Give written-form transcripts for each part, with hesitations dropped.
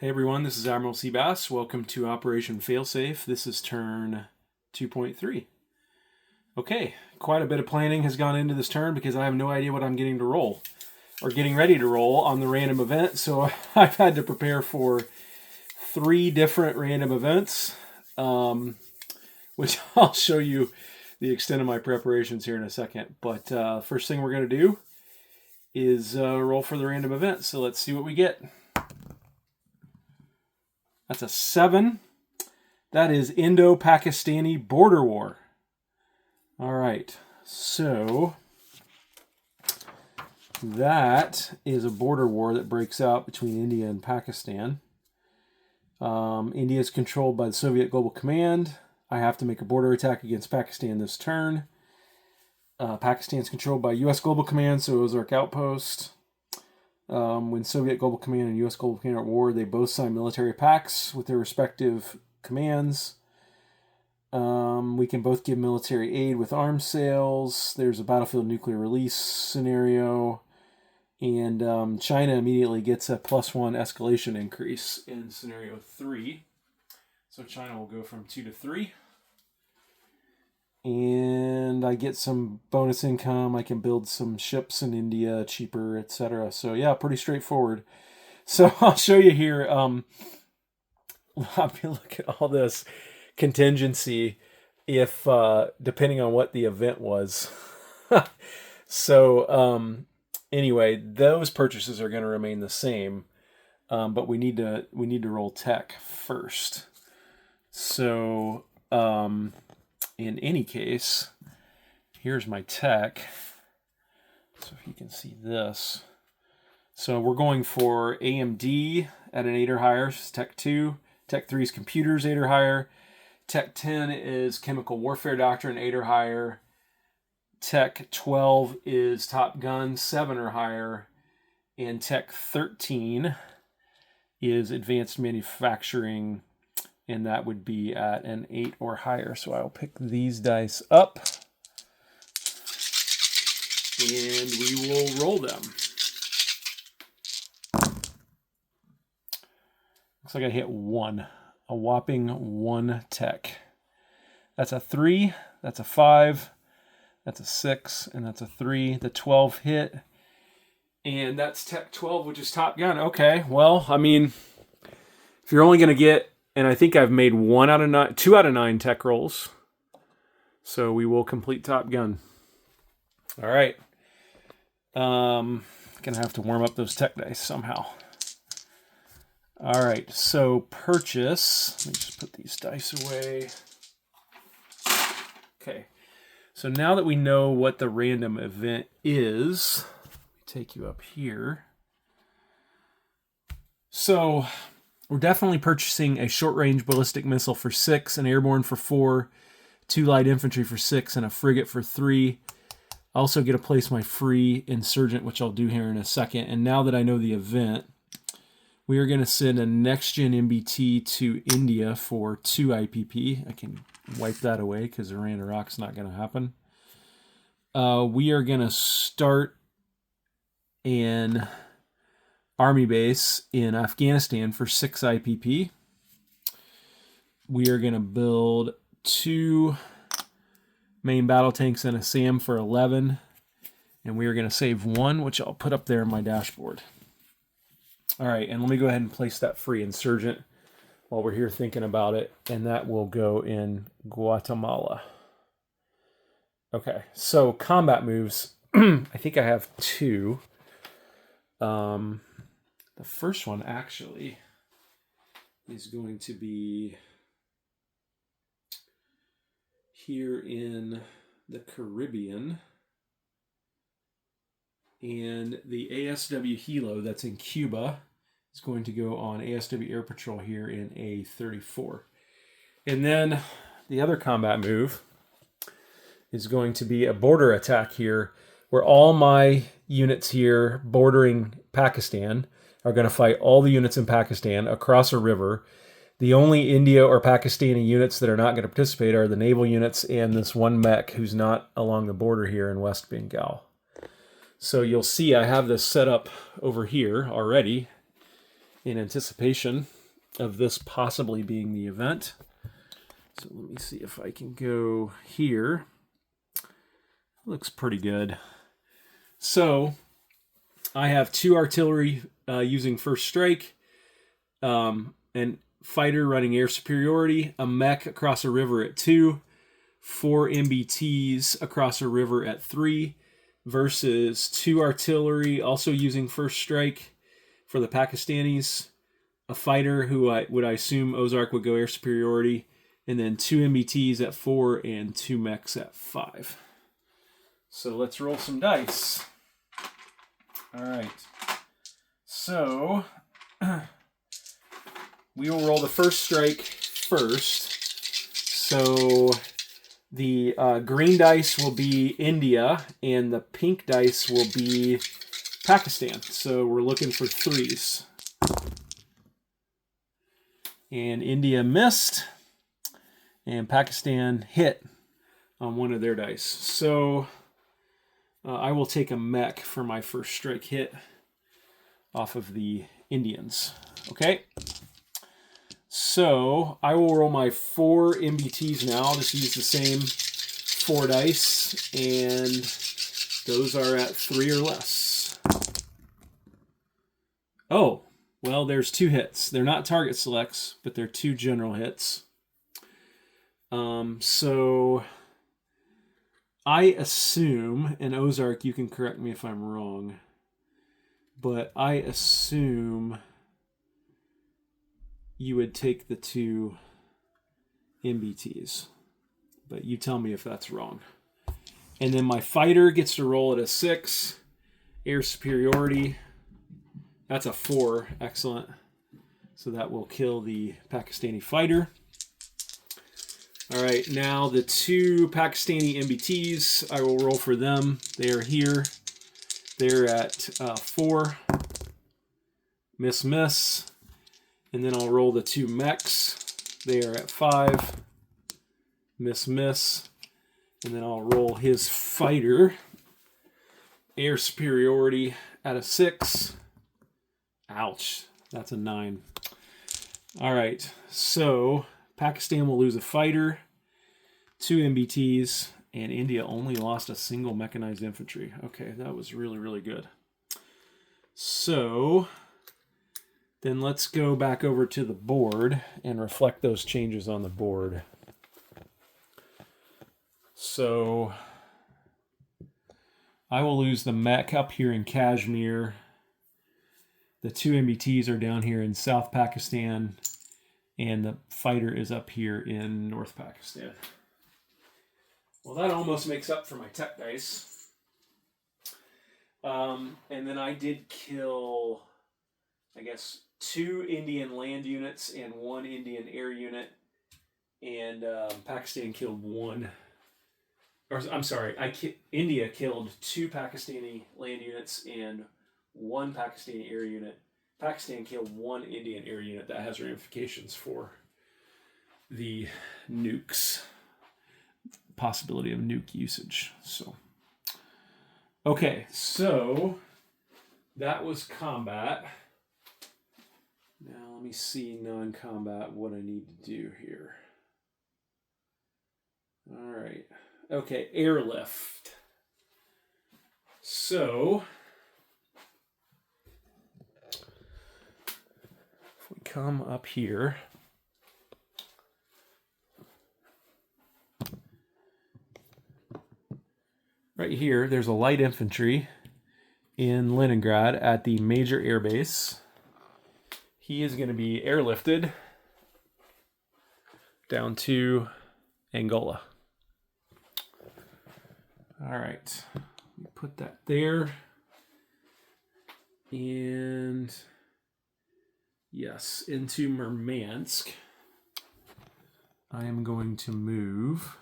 Hey everyone, this is Admiral Seabass. Welcome to Operation Failsafe. This is turn 2.3. Okay, quite a bit of planning has gone into this turn because I have no idea what I'm getting to roll or getting ready to roll on the random event. So I've had to prepare for 3 different random events, which I'll show you the extent of my preparations here in a second. But first thing we're going to do is roll for the random event. So let's see what we get. That's a 7. That is Indo-Pakistani border war. All right, so that is a border war that breaks out between India and Pakistan. India is controlled by the Soviet Global Command. I have to make a border attack against Pakistan this turn. Pakistan is controlled by U.S. Global Command, so Ozark Outpost. When Soviet Global Command and U.S. Global Command are at war, they both sign military pacts with their respective commands. We can both give military aid with arms sales. There's a battlefield nuclear release scenario. And China immediately gets a +1 escalation increase in scenario 3. So China will go from 2 to 3. And I get some bonus income. I can build some ships in India cheaper, etc. So yeah, pretty straightforward. So I'll show you here. Look at all this contingency if depending on what the event was. So anyway, those purchases are going to remain the same, but we need to roll tech first. So in any case, here's my tech. So if you can see this. So we're going for AMD at an 8 or higher, Tech 2. Tech 3 is computers, 8 or higher. Tech 10 is chemical warfare doctrine, 8 or higher. Tech 12 is Top Gun, 7 or higher. And Tech 13 is advanced manufacturing, and that would be at an 8 or higher. So I'll pick these dice up, and we will roll them. Looks like I hit 1. A whopping 1 tech. That's a 3, that's a 5, that's a 6, and that's a 3. The 12 hit, and that's Tech 12, which is Top Gun. Okay, well, I mean, if you're only going to get, and I think I've made 2 out of 9 tech rolls. So we will complete Top Gun. All right. Gonna have to warm up those tech dice somehow. All right, so purchase. Let me just put these dice away. Okay. So now that we know what the random event is, let me take you up here. So we're definitely purchasing a short-range ballistic missile for 6, an airborne for 4, 2 light infantry for 6, and a frigate for 3. I also get to place my free insurgent, which I'll do here in a second. And now that I know the event, we are going to send a next-gen MBT to India for 2 IPP. I can wipe that away because Iran Iraq's not going to happen. We are going to start an army base in Afghanistan for 6 IPP. We are going to build 2 main battle tanks and a SAM for 11. And we are going to save 1, which I'll put up there in my dashboard. All right, and let me go ahead and place that free insurgent while we're here thinking about it. And that will go in Guatemala. Okay, so combat moves. I think I have 2. The first one actually is going to be here in the Caribbean, and the ASW Hilo that's in Cuba is going to go on ASW Air Patrol here in A34. And then the other combat move is going to be a border attack here, where all my units here bordering Pakistan are going to fight all the units in Pakistan across a river. The only India or Pakistani units that are not going to participate are the naval units and this one mech who's not along the border here in West Bengal. So you'll see I have this set up over here already. in anticipation of this possibly being the event. So let me see if I can go here. Looks pretty good. So I have 2 artillery using first strike, and fighter running air superiority, a mech across a river at 2, 4 MBTs across a river at 3, versus 2 artillery also using first strike for the Pakistanis, a fighter who I assume Ozark would go air superiority, and then 2 MBTs at 4 and 2 mechs at 5. So let's roll some dice. All right. So we will roll the first strike first. So the green dice will be India, and the pink dice will be Pakistan. So we're looking for 3s. And India missed, and Pakistan hit on one of their dice. So I will take a mech for my first strike hit off of the Indians. Okay. So I will roll my 4 MBTs now. I'll just use the same 4 dice, and those are at 3 or less. Oh, well, there's 2 hits. They're not target selects, but they're 2 general hits. So I assume, and Ozark, you can correct me if I'm wrong, but I assume you would take the 2 MBTs. But you tell me if that's wrong. And then my fighter gets to roll at a 6. Air superiority. That's a 4. Excellent. So that will kill the Pakistani fighter. All right, now the 2 Pakistani MBTs, I will roll for them. They are here. They're at 4. Miss, miss. And then I'll roll the 2 mechs. They are at 5. Miss, miss. And then I'll roll his fighter. Air superiority at a 6. Ouch. That's a 9. All right. So Pakistan will lose a fighter, 2 MBTs, and India only lost a single mechanized infantry. Okay, that was really, really good. So then let's go back over to the board and reflect those changes on the board. So I will lose the mech up here in Kashmir. The 2 MBTs are down here in South Pakistan, and the fighter is up here in North Pakistan. Well, that almost makes up for my tech dice. And then I did kill, I guess, 2 Indian land units and 1 Indian air unit, and Pakistan killed 1. Or I'm sorry, India killed 2 Pakistani land units and 1 Pakistani air unit. Pakistan killed 1 Indian air unit. That has ramifications for the nukes, possibility of nuke usage. So, okay, so that was combat. Now let me see non-combat what I need to do here. All right. Okay, airlift. So if we come up here, right here, there's a light infantry in Leningrad at the major air base. He is going to be airlifted down to Angola. All right, put that there. And yes, into Murmansk, I am going to move.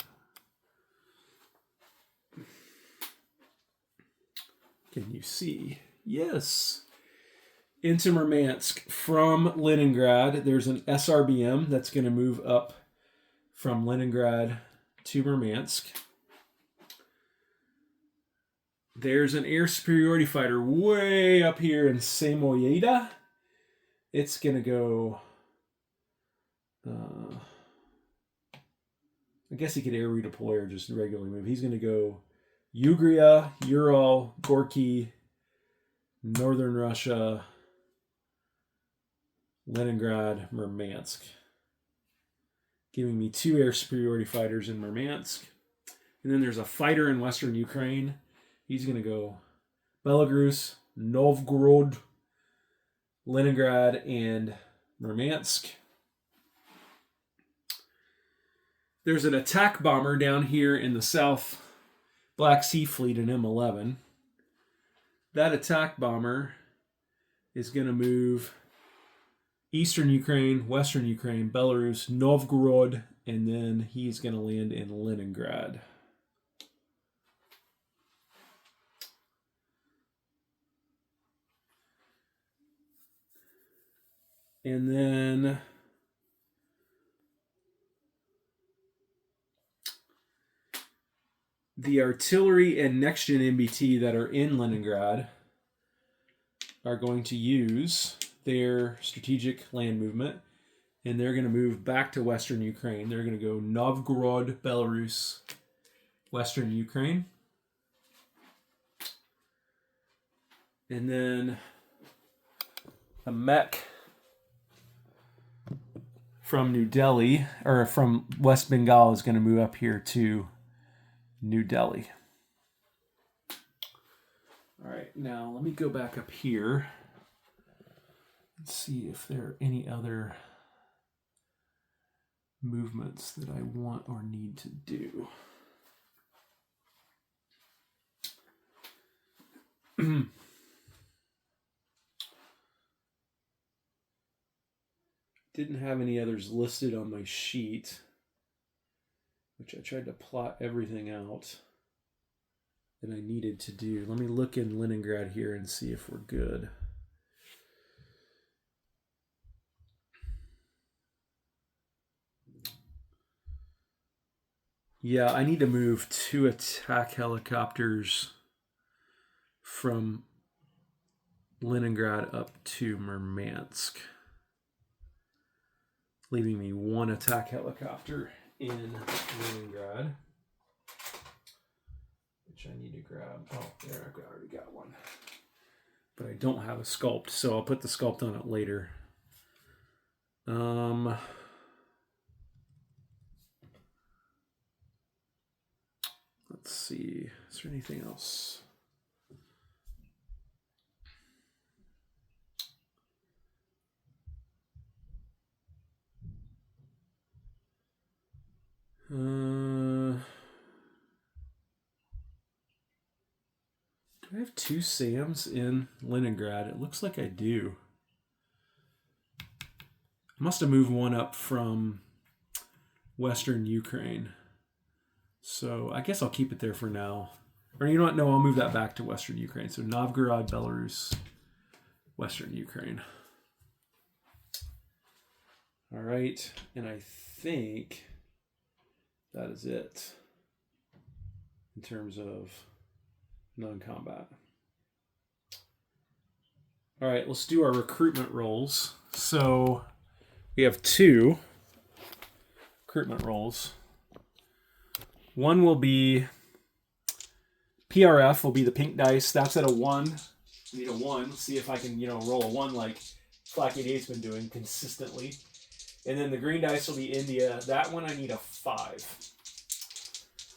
Can you see? Yes. Into Murmansk from Leningrad. There's an SRBM that's going to move up from Leningrad to Murmansk. There's an air superiority fighter way up here in Samoyeda. It's going to go... I guess he could air redeploy or just regularly move. He's going to go Ugria, Ural, Gorky, Northern Russia, Leningrad, Murmansk. Giving me 2 air superiority fighters in Murmansk. And then there's a fighter in Western Ukraine. He's going to go Belarus, Novgorod, Leningrad, and Murmansk. There's an attack bomber down here in the South Black Sea Fleet, an M11. That attack bomber is going to move Eastern Ukraine, Western Ukraine, Belarus, Novgorod, and then he's going to land in Leningrad. And then the artillery and next-gen MBT that are in Leningrad are going to use their strategic land movement, and they're going to move back to Western Ukraine. They're going to go Novgorod, Belarus, Western Ukraine. And then a mech from New Delhi, or from West Bengal, is going to move up here to New Delhi. All right, now let me go back up here and see if there are any other movements that I want or need to do. Didn't have any others listed on my sheet, which I tried to plot everything out that I needed to do. Let me look in Leningrad here and see if we're good. Yeah, I need to move 2 attack helicopters from Leningrad up to Murmansk, leaving me 1 attack helicopter in Leningrad, which I need to grab. Oh, there, I already got one. But I don't have a sculpt, so I'll put the sculpt on it later. Let's see. Is there anything else? Do I have 2 SAMs in Leningrad? It looks like I do. I must have moved one up from Western Ukraine. So I guess I'll keep it there for now. Or you know what? No, I'll move that back to Western Ukraine. So Novgorod, Belarus, Western Ukraine. All right. And I think that is it in terms of non-combat. All right, let's do our recruitment roles. So we have 2 recruitment roles. One will be PRF, will be the pink dice. That's at a 1. I need a 1. Let's see if I can, roll a 1 like Flak 88's been doing consistently. And then the green dice will be India. That one I need a 5.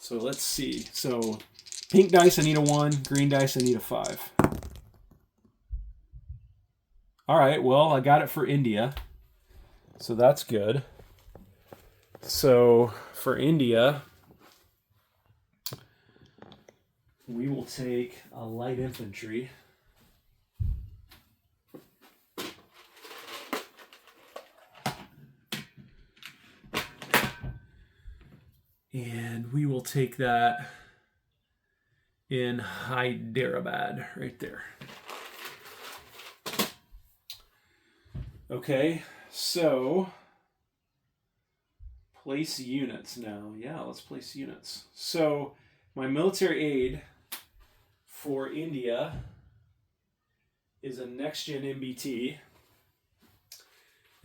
So let's see. So pink dice I need a 1. Green dice I need a 5. All right, well, I got it for India. So that's good. So for India, we will take a light infantry. And we will take that in Hyderabad, right there. Okay, so place units now. Yeah, let's place units. So my military aid for India is a next-gen MBT.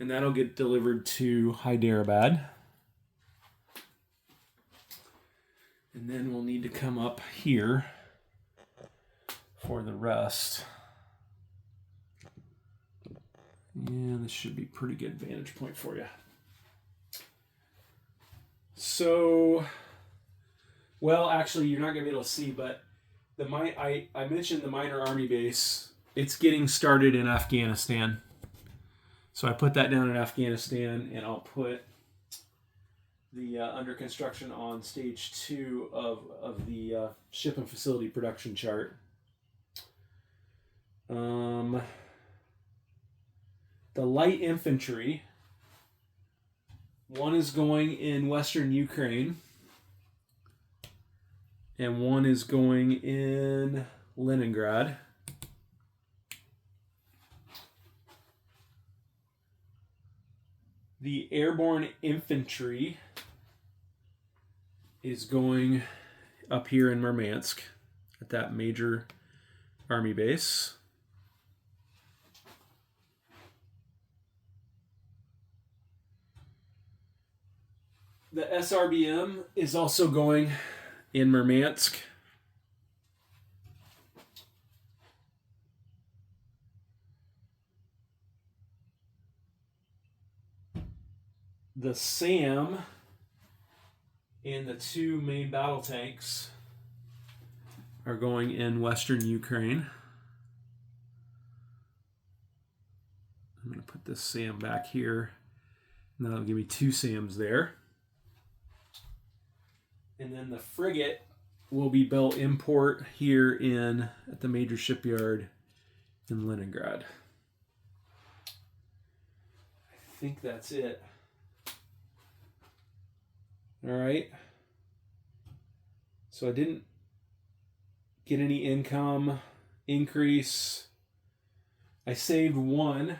And that'll get delivered to Hyderabad. And then we'll need to come up here for the rest. Yeah, this should be a pretty good vantage point for you. So, well, actually, you're not going to be able to see, but I mentioned the minor army base. It's getting started in Afghanistan. So I put that down in Afghanistan, and I'll put the under construction on stage 2 of the ship and facility production chart. The light infantry, one is going in Western Ukraine, and one is going in Leningrad. The airborne infantry is going up here in Murmansk at that major army base. The SRBM is also going in Murmansk. The SAM and the 2 main battle tanks are going in Western Ukraine. I'm going to put this SAM back here. And that'll give me 2 SAMs there. And then the frigate will be built in port here at the major shipyard in Leningrad. I think that's it. All right. So I didn't get any income increase. I saved 1.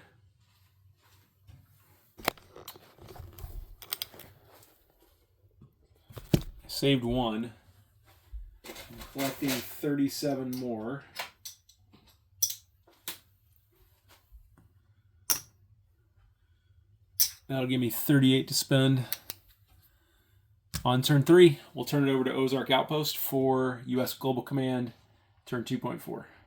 Saved 1. I'm collecting 37 more. That'll give me 38 to spend. On turn 3, we'll turn it over to Ozark Outpost for U.S. Global Command, turn 2.4.